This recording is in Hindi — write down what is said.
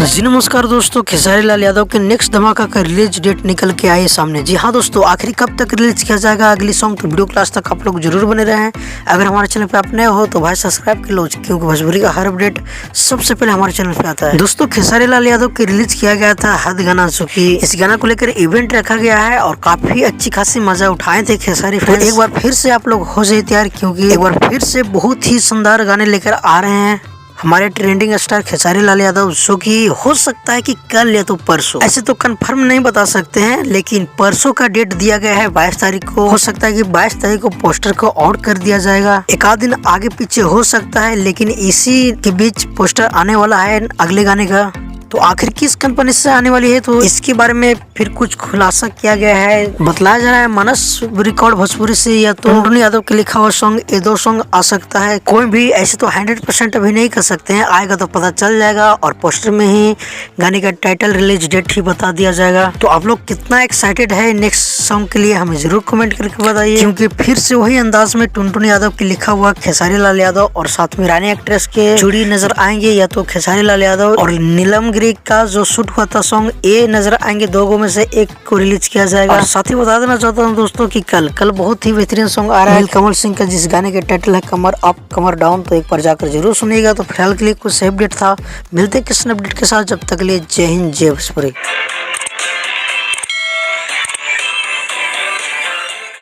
जी नमस्कार दोस्तों, खेसारी लाल यादव के नेक्स्ट धमाका का रिलीज डेट निकल के आई सामने। जी हाँ दोस्तों, आखिर कब तक रिलीज किया जाएगा अगली सॉन्ग, तो वीडियो क्लास तक आप लोग जरूर बने रहें। अगर हमारे चैनल पे आप नए हो तो भाई सब्सक्राइब कर लो, क्योंकि भोजपुरी का हर अपडेट सबसे पहले हमारे चैनल पे आता है। दोस्तों, खेसारी लाल यादव के रिलीज किया गया था हद गाना सुखी। इस गाना को लेकर इवेंट रखा गया है और काफी अच्छी खासी मजा उठाए थे खेसारी फ्रेंड्स। एक बार फिर से आप लोग हो जाए तैयार, क्योंकि एक बार फिर से बहुत ही शानदार गाने लेकर आ रहे हैं हमारे ट्रेंडिंग स्टार खेसारी लाल यादव, जो कि हो सकता है कि कल या तो परसों, ऐसे तो कंफर्म नहीं बता सकते हैं, लेकिन परसों का डेट दिया गया है 22 तारीख को। हो सकता है कि 22 तारीख को पोस्टर को आउट कर दिया जाएगा। एक आध दिन आगे पीछे हो सकता है, लेकिन इसी के बीच पोस्टर आने वाला है अगले गाने का। तो आखिर किस कंपनी से आने वाली है, तो इसके बारे में फिर कुछ खुलासा किया गया है। बतलाया जा रहा है मानस रिकॉर्ड भोजपुरी से या तो टुनटुन यादव के लिखा हुआ सॉन्ग, ये दो सॉन्ग आ सकता है। कोई भी ऐसे तो 100% अभी नहीं कर सकते हैं, आएगा तो पता चल जाएगा और पोस्टर में ही गाने का टाइटल रिलीज डेट ही बता दिया जाएगा। तो आप लोग कितना एक्साइटेड है नेक्स्ट सॉन्ग के लिए हमें जरूर कमेंट करके बताइए, क्योंकि फिर से वही अंदाज में टुनटुन यादव के लिखा हुआ खेसारी लाल यादव और साथ में रानी एक्ट्रेस के जोड़ी नजर आएंगे, या तो खेसारी लाल यादव और नीलम गिरी का जो शूट हुआ था सॉन्ग, ये नजर आएंगे। दो में से एक को रिलीज किया जाएगा। और साथ ही बता देना चाहता हूँ दोस्तों कि कल बहुत ही बेहतरीन सॉन्ग आ रहा है नीलकमल सिंह का, जिस गाने के टाइटल है कमर अप कमर डाउन। तो एक बार जाकर जरूर सुनिएगा। तो फिलहाल के लिए कुछ अपडेट था, मिलते किस अपडेट के साथ, जब तक के लिए जय हिंद जय भोजपुरी।